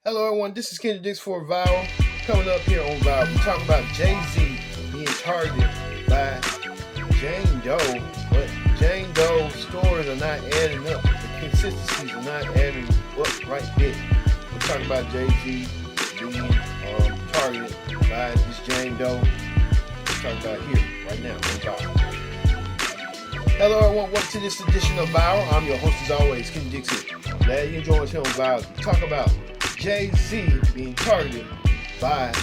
Hello everyone, this is Kendrick Dix for Viral. Coming up here on Viral, we talk about Jay-Z being targeted by Jane Doe, but Jane Doe's stories are not adding up. The consistencies are not adding up right there. We're talking about Jay-Z being targeted by this Jane Doe. We're talking about here, right now, on Viral. Hello everyone, welcome to this edition of Viral. I'm your host as always, Kendrick Dix here. Glad you joined us here on Viral. We talk about Jay-Z being targeted by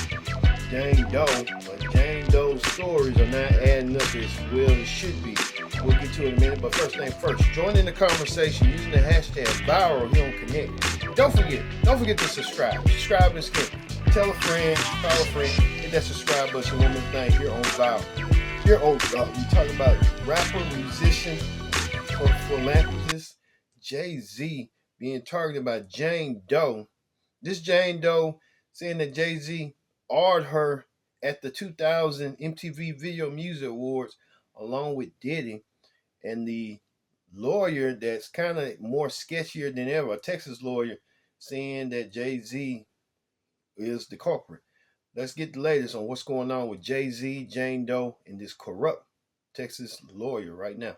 Jane Doe, but Jane Doe's stories are not adding up as well as should be. We'll get to it in a minute, but first thing first, join in the conversation using the hashtag Viral here on Connect. Don't forget to subscribe. Subscribe and skip. Tell a friend, call a friend, hit that subscribe button, one more thing here on Viral. Here on we talk about rapper, musician, or philanthropist Jay-Z being targeted by Jane Doe. This Jane Doe saying that Jay-Z awed her at the 2000 MTV Video Music Awards along with Diddy, and the lawyer that's kind of more sketchier than ever, a Texas lawyer, saying that Jay-Z is the culprit. Let's get the latest on what's going on with Jay-Z, Jane Doe, and this corrupt Texas lawyer right now.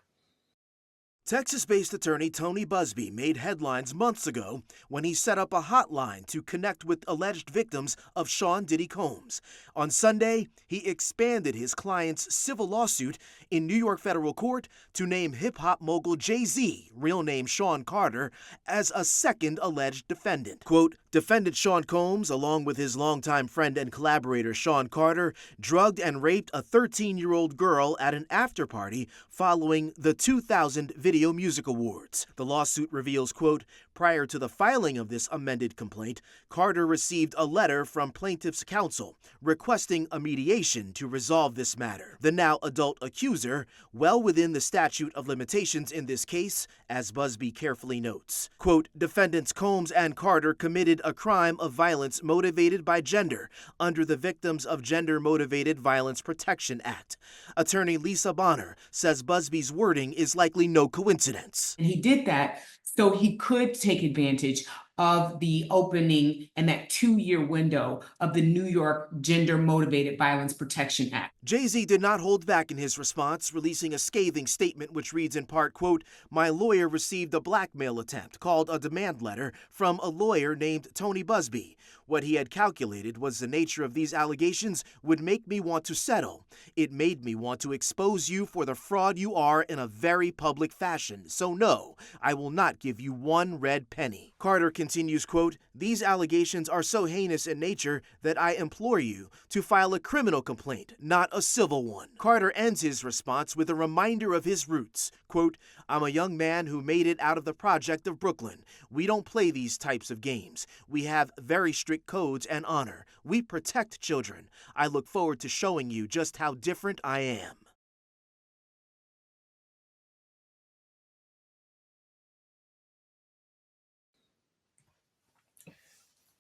Texas-based attorney Tony Busby made headlines months ago when he set up a hotline to connect with alleged victims of Sean Diddy Combs. On Sunday, he expanded his client's civil lawsuit in New York federal court to name hip-hop mogul Jay-Z, real name Sean Carter, as a second alleged defendant. Quote, defendant Sean Combs, along with his longtime friend and collaborator Sean Carter, drugged and raped a 13-year-old girl at an after-party following the 2000 Video Music Awards. The lawsuit reveals, quote, prior to the filing of this amended complaint, Carter received a letter from plaintiff's counsel requesting a mediation to resolve this matter. The now adult accuser, well within the statute of limitations in this case, as Busby carefully notes. Quote, defendants Combs and Carter committed a crime of violence motivated by gender under the Victims of Gender-Motivated Violence Protection Act. Attorney Lisa Bonner says Busby's wording is likely no coincidence. And he did that so he could take advantage of the opening and that 2-year window of the New York Gender-Motivated Violence Protection Act. Jay-Z did not hold back in his response, releasing a scathing statement which reads in part, quote, my lawyer received a blackmail attempt called a demand letter from a lawyer named Tony Busby. What he had calculated was the nature of these allegations would make me want to settle. It made me want to expose you for the fraud you are in a very public fashion. So no, I will not give you one red penny. Carter continues, quote, these allegations are so heinous in nature that I implore you to file a criminal complaint, not a civil one. Carter ends his response with a reminder of his roots. Quote, I'm a young man who made it out of the project of Brooklyn. We don't play these types of games. We have very strict codes and honor. We protect children. I look forward to showing you just how different I am.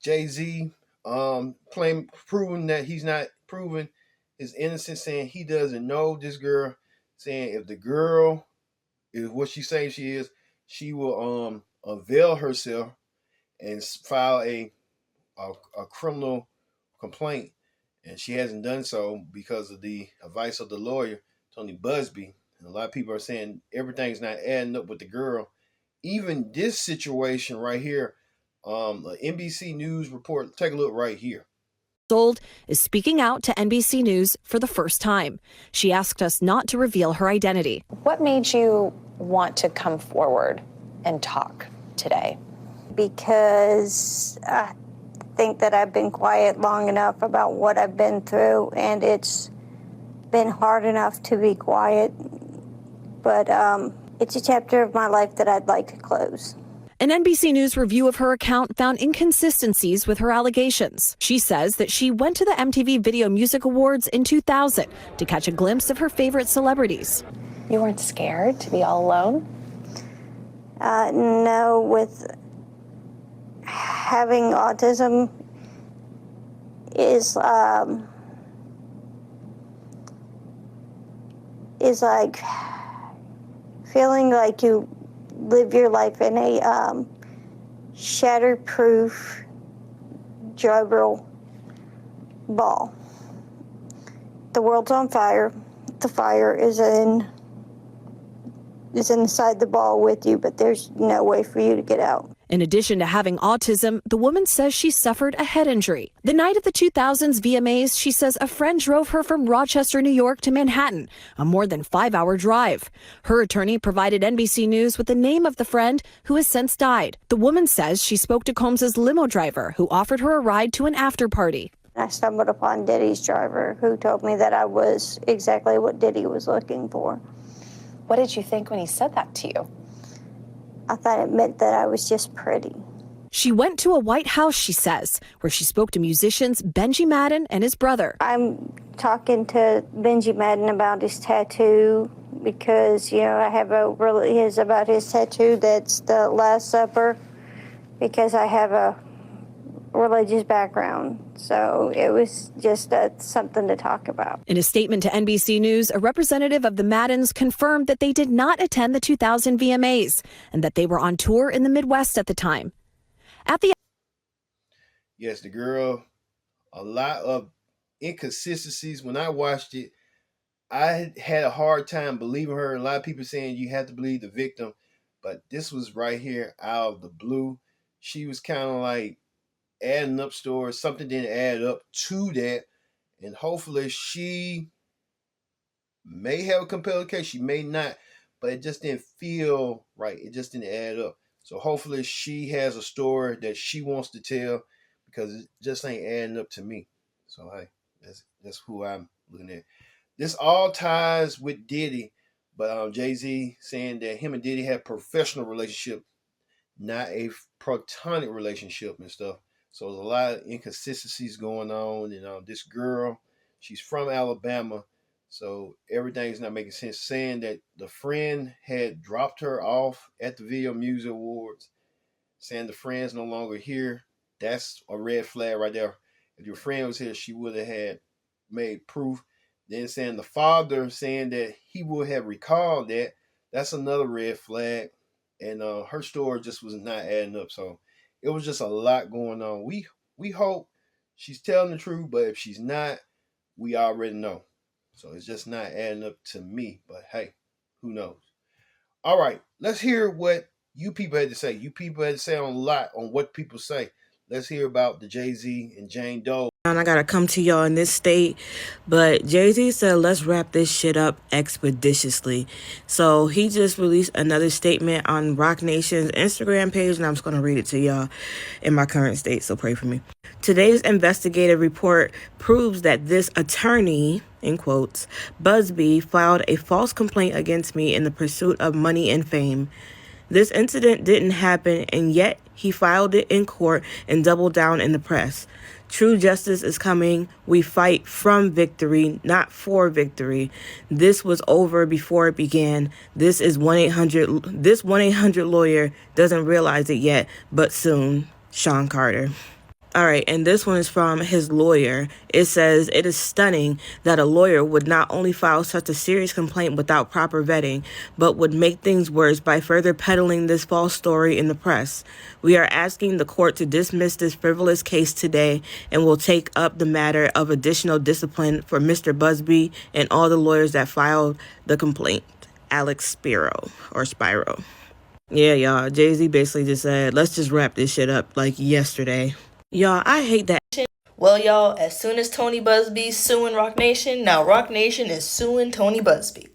Jay-Z proving that he's not proven his innocence, saying he doesn't know this girl, saying if the girl is what she's saying she is, she will avail herself and file a criminal complaint, and she hasn't done so because of the advice of the lawyer Tony Busby. And a lot of people are saying everything's not adding up with the girl. Even this situation right here, NBC News report. Take a look right here. Old is speaking out to NBC News for the first time. She asked us not to reveal her identity. What made you want to come forward and talk today? Because I think that I've been quiet long enough about what I've been through, and it's been hard enough to be quiet. But it's a chapter of my life that I'd like to close. An NBC News review of her account found inconsistencies with her allegations. She says that she went to the MTV Video Music Awards in 2000 to catch a glimpse of her favorite celebrities. You weren't scared to be all alone? No, with having autism is like feeling like you live your life in a shatterproof jovial ball. The world's on fire. The fire is inside the ball with you, but there's no way for you to get out. In addition to having autism, the woman says she suffered a head injury. The night of the 2000s VMAs, she says a friend drove her from Rochester, New York to Manhattan, a more than 5-hour drive. Her attorney provided NBC News with the name of the friend who has since died. The woman says she spoke to Combs's limo driver who offered her a ride to an after party. I stumbled upon Diddy's driver, who told me that I was exactly what Diddy was looking for. What did you think when he said that to you? I thought it meant that I was just pretty. She went to a White House, she says, where she spoke to musicians Benji Madden and his brother. I'm talking to Benji Madden about his tattoo because, I have about his tattoo that's the Last Supper, because I have a religious background. So it was just something to talk about. In a statement to NBC News, a representative of the Maddens confirmed that they did not attend the 2000 VMAs and that they were on tour in the Midwest at the time. Yes, the girl, a lot of inconsistencies. When I watched it, I had a hard time believing her. A lot of people saying you have to believe the victim, but this was right here out of the blue. She was kind of like adding up stories. Something didn't add up to that, and hopefully she may have a compelling case. She may not, but it just didn't feel right. It just didn't add up. So hopefully she has a story that she wants to tell, because it just ain't adding up to me. So hey, that's who I'm looking at. This all ties with Diddy, but Jay-Z saying that him and Diddy have professional relationship, not a platonic relationship and stuff. So there's a lot of inconsistencies going on. And this girl, she's from Alabama, so everything's not making sense. Saying that the friend had dropped her off at the Video Music Awards, saying the friend's no longer here. That's a red flag right there. If your friend was here, she would have had made proof. Then saying the father saying that he would have recalled that. That's another red flag. And her story just was not adding up. So it was just a lot going on. We hope she's telling the truth, but if she's not, we already know. So it's just not adding up to me. But hey, who knows? All right, let's hear what you people had to say. You people had to say a lot on what people say. Let's hear about the Jay-Z and Jane Doe. I gotta come to y'all in this state, but Jay-Z said, let's wrap this shit up expeditiously. So he just released another statement on Roc Nation's Instagram page, and I'm just gonna read it to y'all in my current state, so pray for me. Today's investigative report proves that this attorney, in quotes, Busby, filed a false complaint against me in the pursuit of money and fame. This incident didn't happen, and yet he filed it in court and doubled down in the press. True justice is coming. We fight from victory, not for victory. This was over before it began. This 1-800 lawyer doesn't realize it yet, but soon. Sean Carter. All right, and this one is from his lawyer. It says, it is stunning that a lawyer would not only file such a serious complaint without proper vetting, but would make things worse by further peddling this false story in the press. We are asking the court to dismiss this frivolous case today, and will take up the matter of additional discipline for Mr. Busby and all the lawyers that filed the complaint. Alex Spiro. Yeah, y'all, Jay-Z basically just said, let's just wrap this shit up like yesterday. Y'all, I hate that. Well, y'all, as soon as Tony Busby's suing Roc Nation, now Roc Nation is suing Tony Busby.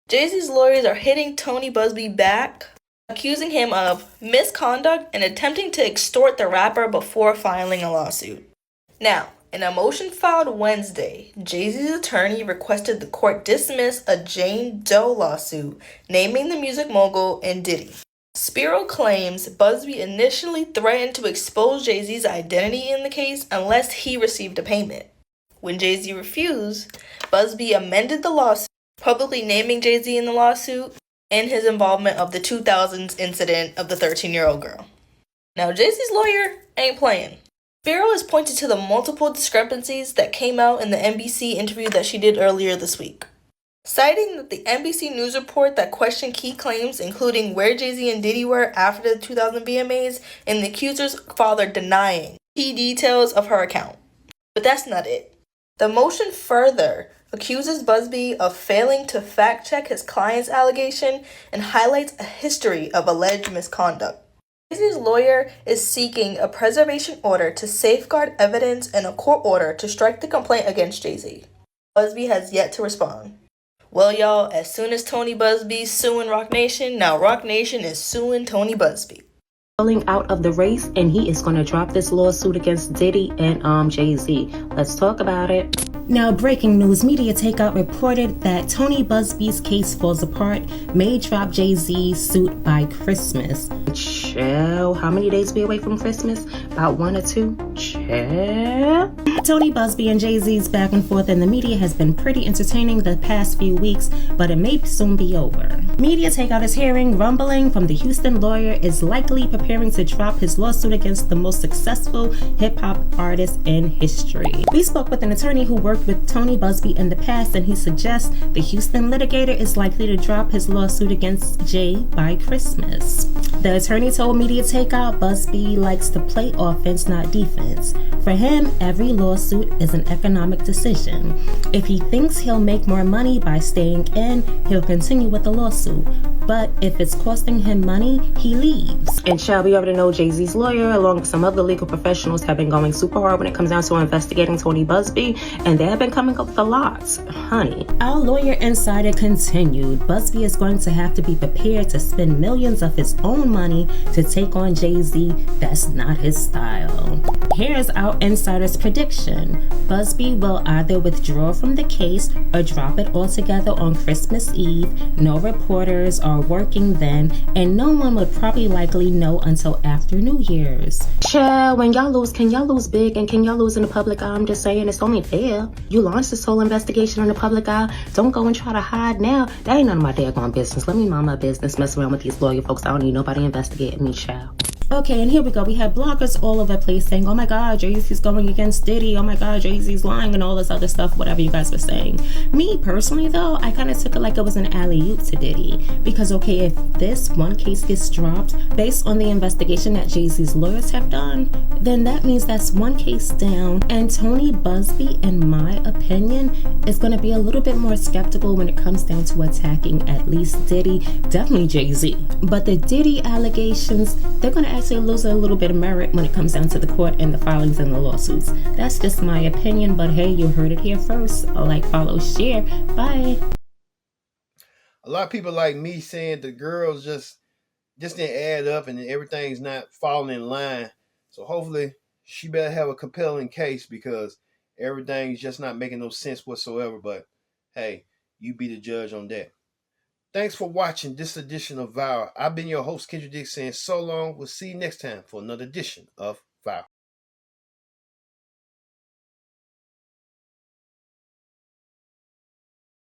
Jay-Z's lawyers are hitting Tony Busby back, accusing him of misconduct and attempting to extort the rapper before filing a lawsuit. Now, in a motion filed Wednesday, Jay-Z's attorney requested the court dismiss a Jane Doe lawsuit naming the music mogul and Diddy. Spiro claims Busby initially threatened to expose Jay-Z's identity in the case unless he received a payment. When Jay-Z refused, Busby amended the lawsuit, publicly naming Jay-Z in the lawsuit and his involvement of the 2000s incident of the 13-year-old girl. Now, Jay-Z's lawyer ain't playing. Spiro has pointed to the multiple discrepancies that came out in the NBC interview that she did earlier this week, citing that the NBC News report that questioned key claims, including where Jay-Z and Diddy were after the 2000 VMAs, and the accuser's father denying key details of her account. But that's not it. The motion further accuses Busby of failing to fact-check his client's allegation and highlights a history of alleged misconduct. Jay-Z's lawyer is seeking a preservation order to safeguard evidence and a court order to strike the complaint against Jay-Z. Busby has yet to respond. Well, y'all, as soon as Tony Busby's suing Roc Nation, now Roc Nation is suing Tony Busby. Pulling out of the race, and he is going to drop this lawsuit against Diddy and Jay-Z. Let's talk about it. Now, breaking news, Media Takeout reported that Tony Busby's case falls apart, may drop Jay-Z's suit by Christmas. Chill. How many days we away from Christmas? About 1 or 2? Chill. Tony Busby and Jay-Z's back and forth in the media has been pretty entertaining the past few weeks, but it may soon be over. Media Takeout is hearing rumbling from the Houston lawyer is likely preparing to drop his lawsuit against the most successful hip-hop artist in history. We spoke with an attorney who worked with Tony Busby in the past, and he suggests the Houston litigator is likely to drop his lawsuit against Jay by Christmas. The attorney told Media Takeout Busby likes to play offense, not defense. For him, every lawsuit is an economic decision. If he thinks he'll make more money by staying in, he'll continue with the lawsuit. But if it's costing him money, he leaves. And shall we already know Jay-Z's lawyer, along with some other legal professionals, have been going super hard when it comes down to investigating Tony Busby, and they have been coming up with a lot, honey. Our lawyer insider continued, Busby is going to have to be prepared to spend millions of his own money to take on Jay-Z. That's not his style. Here's our insider's prediction. Busby will either withdraw from the case or drop it altogether on Christmas Eve. No reporters are working then, and no one would probably likely know until after New Year's. Child, when y'all lose, can y'all lose big, and can y'all lose in the public eye? I'm just saying, it's only fair. You launched this whole investigation in the public eye. Don't go and try to hide now. That ain't none of my daggone business. Let me mind my business, mess around with these lawyer folks. I don't need nobody investigating me, child. Okay, and here we go. We have bloggers all over the place saying, oh my God, Jay-Z's going against Diddy. Oh my God, Jay-Z's lying and all this other stuff, whatever you guys were saying. Me, personally, though, I kind of took it like it was an alley-oop to Diddy. Because, okay, if this one case gets dropped based on the investigation that Jay-Z's lawyers have done, then that means that's one case down. And Tony Busby, in my opinion, is going to be a little bit more skeptical when it comes down to attacking at least Diddy, definitely Jay-Z. But the Diddy allegations, they're going to actually lose a little bit of merit when it comes down to the court and the filings and the lawsuits. That's just my opinion, but hey, you heard it here first. Like, follow, share. Bye. A lot of people like me saying the girls just didn't add up and everything's not falling in line. So hopefully she better have a compelling case because everything's just not making no sense whatsoever. But hey, you be the judge on that. Thanks for watching this edition of Vow. I've been your host, Kendrick Dick, saying so long. We'll see you next time for another edition of Vow.